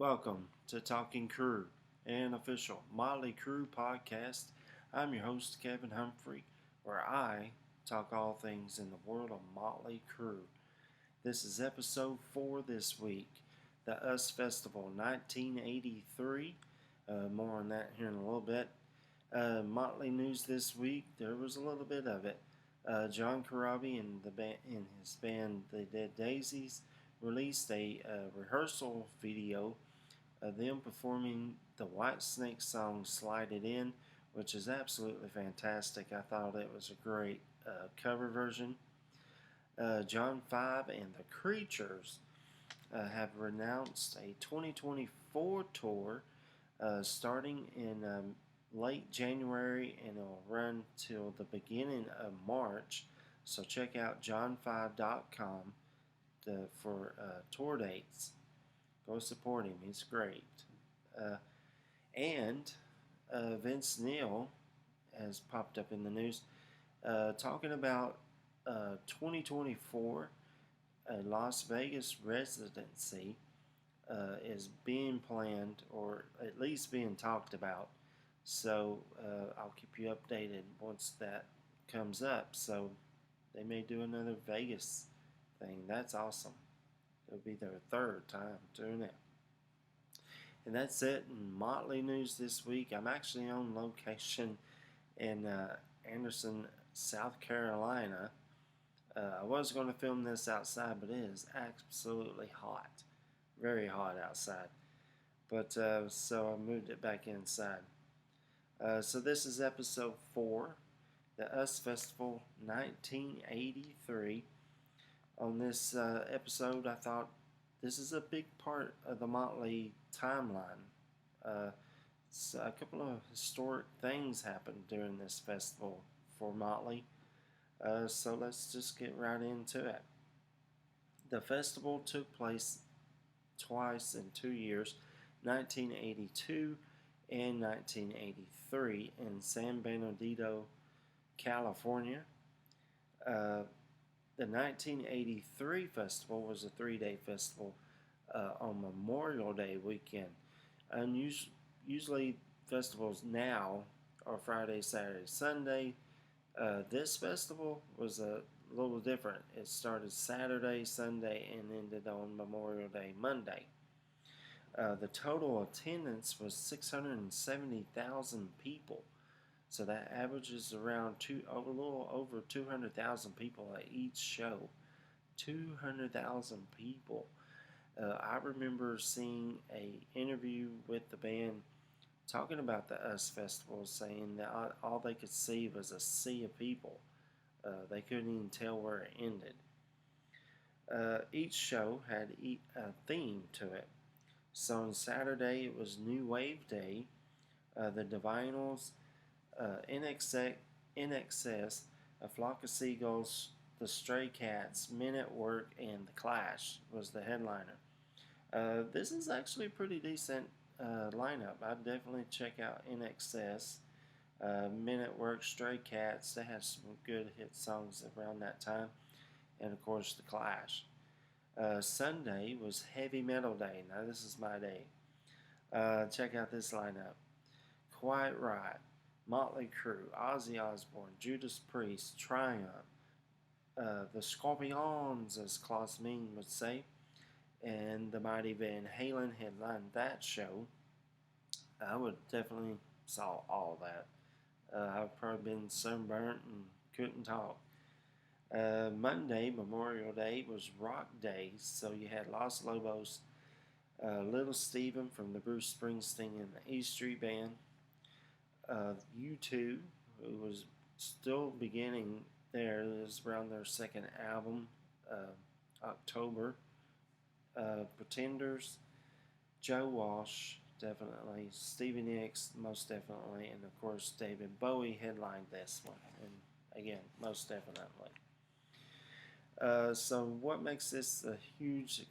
Welcome to Talking Crue, an official Motley Crue podcast. I'm your host, Kevin Humphrey, where I talk all things in the world of Motley Crue. This is episode 4 this week, the US Festival 1983. More on that here in a little bit. Motley news this week, there was a little bit of it. John Corabi and his band, The Dead Daisies, released a rehearsal video of them performing the Whitesnake song Slide It In, which is absolutely fantastic. I thought it was a great cover version. John 5 and the Creatures have announced a 2024 tour starting in late January, and it'll run till the beginning of March. So check out john5.com for tour dates. Go support him. He's great. And Vince Neil has popped up in the news talking about 2024 Las Vegas residency is being planned, or at least being talked about. So I'll keep you updated once that comes up. So they may do another Vegas thing. That's awesome. It'll be their third time doing it. And that's it in Motley news this week. I'm actually on location in Anderson, South Carolina. I was going to film this outside, but it is absolutely hot. Very hot outside. But so I moved it back inside. So this is episode 4, the US Festival 1983. On this episode, I thought this is a big part of the Motley timeline. So a couple of historic things happened during this festival for Motley. So let's just get right into it. The festival took place twice in 2 years, 1982 and 1983, in San Bernardino, California. The 1983 festival was a 3-day festival on Memorial Day weekend. Usually festivals now are Friday, Saturday, Sunday. This festival was a little different. It started Saturday, Sunday, and ended on Memorial Day, Monday. The total attendance was 670,000 people. So that averages around a little over 200,000 people at each show. 200,000 people. I remember seeing an interview with the band talking about the US Festival, saying that all they could see was a sea of people. They couldn't even tell where it ended. Each show had a theme to it. So on Saturday it was New Wave Day. The Divinyls, In Excess, A Flock of Seagulls, The Stray Cats, Men at Work, and The Clash was the headliner. This is actually a pretty decent lineup. I'd definitely check out In Excess, Men at Work, Stray Cats. They had some good hit songs around that time, and of course The Clash. Sunday was Heavy Metal Day. Now this is my day. Check out this lineup: Quiet Riot, Motley Crue, Ozzy Osbourne, Judas Priest, Triumph, the Scorpions, as Klaus Mean would say, and the mighty Van Halen headlined that show. I would definitely saw all that. I've probably been sunburnt and couldn't talk. Monday, Memorial Day, was Rock Day, so you had Los Lobos, Little Steven from the Bruce Springsteen and the E Street Band, U2, who was still beginning there. It was around their second album, October. Pretenders, Joe Walsh, definitely, Stevie Nicks, most definitely, and of course David Bowie headlined this one, and again, most definitely. So what makes this a huge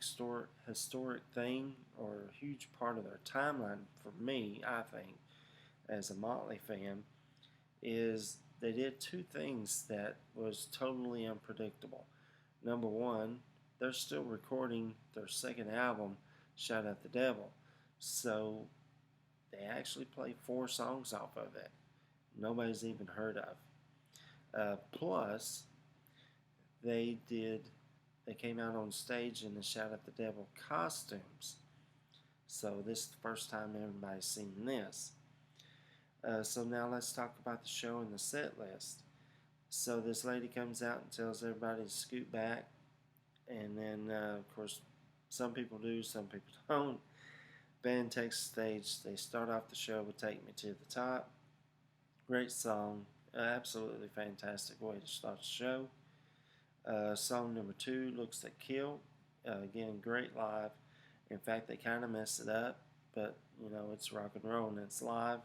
historic thing, or a huge part of their timeline for me, I think, as a Motley fan, is they did two things that was totally unpredictable. Number one, they're still recording their second album, Shout at the Devil. So they actually played 4 songs off of it. Nobody's even heard of. Plus, they did. They came out on stage in the Shout at the Devil costumes. So this is the first time everybody's seen this. So now let's talk about the show and the set list. So this lady comes out and tells everybody to scoot back, and then of course some people do, some people don't. Band takes the stage. They start off the show with "Take Me to the Top." Great song, absolutely fantastic way to start the show. Song number 2, "Looks That Kill." Again, great live. In fact, they kind of messed it up, but it's rock and roll and it's live.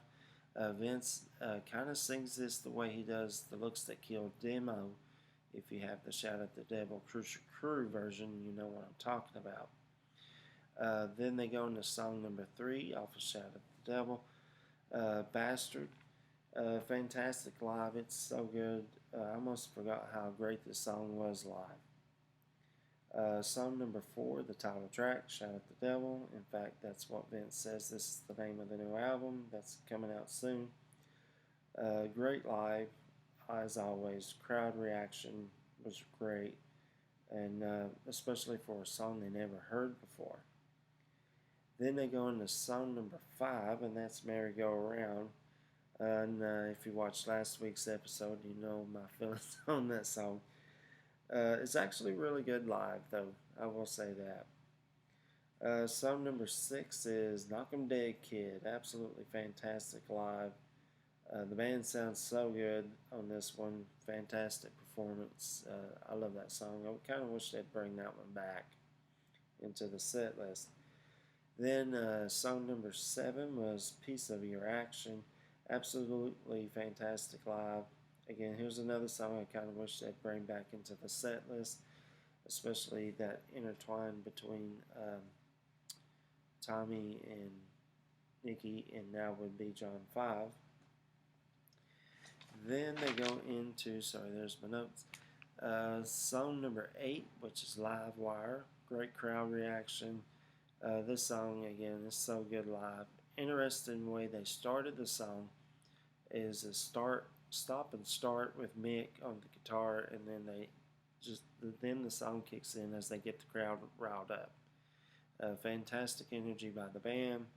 Vince kind of sings this the way he does the "Looks That Kill" demo. If you have the Shout at the Devil Crue version, you know what I'm talking about. Then they go into song number 3 off of Shout at the Devil, "Bastard." Fantastic live. It's so good. I almost forgot how great this song was live. Song number 4, the title track, "Shout at the Devil." In fact, that's what Vince says. This is the name of the new album that's coming out soon. Great live, as always. Crowd reaction was great, and especially for a song they never heard before. Then they go into song number 5, and that's "Merry Go Around." And if you watched last week's episode, you know my feelings on that song. It's actually really good live, though. I will say that. Song number 6 is "Knock 'Em Dead Kid." Absolutely fantastic live. The band sounds so good on this one. Fantastic performance. I love that song. I kind of wish they'd bring that one back into the set list. Then song number 7 was "Piece of Your Action." Absolutely fantastic live. Again, here's another song I kind of wish they'd bring back into the set list, especially that intertwine between Tommy and Nikki, and now would be John 5. Then they go into, sorry, there's my notes, song number 8, which is "Live Wire." Great crowd reaction. This song, again, is so good live. Interesting way they started the song is a stop and start with Mick on the guitar, and then the song kicks in as they get the crowd riled up. Fantastic energy by the band,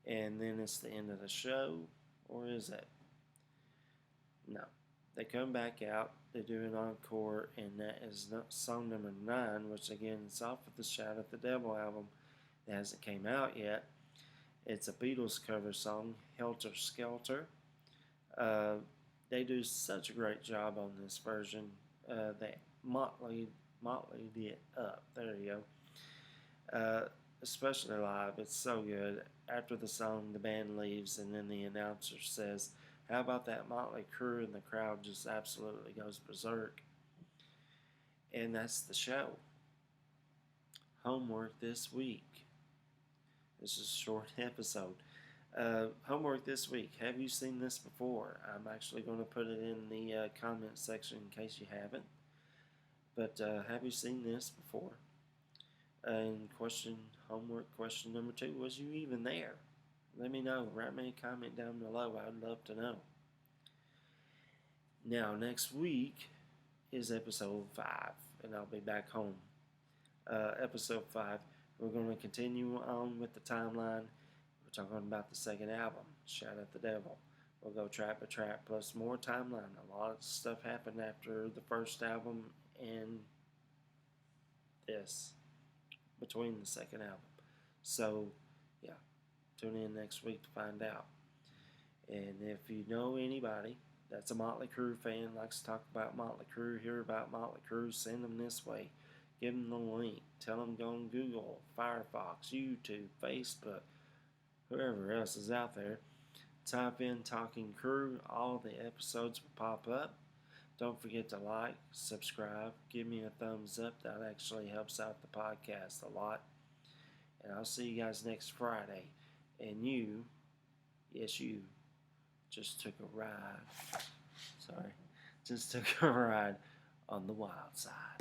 and then it's the end of the show, or is it? No, they come back out. They do an encore, and that is song number 9, which again is off of the Shout at the Devil album that hasn't came out yet. It's a Beatles cover song, "Helter Skelter." They do such a great job on this version. They Motley it up. There you go. Especially live, it's so good. After the song, the band leaves, and then the announcer says, "How about that Motley Crue?" And the crowd just absolutely goes berserk. And that's the show. Homework this week. This is a short episode. Homework this week. Have you seen this before? I'm actually going to put it in the comment section in case you haven't. But have you seen this before? And homework question number 2, was you even there? Let me know. Write me a comment down below. I'd love to know. Now, next week is episode 5, and I'll be back home. Episode 5, we're going to continue on with the timeline. We're talking about the second album, Shout at the Devil. We'll go track by track, plus more timeline. A lot of stuff happened after the first album and this, between the second album. So, yeah, tune in next week to find out. And if you know anybody that's a Motley Crue fan, likes to talk about Motley Crue, hear about Motley Crue, send them this way. Give them the link. Tell them go on Google, Firefox, YouTube, Facebook, whoever else is out there. Type in Talking Crue. All the episodes will pop up. Don't forget to like, subscribe, give me a thumbs up. That actually helps out the podcast a lot. And I'll see you guys next Friday. And you, yes you, just took a ride. Just took a ride on the wild side.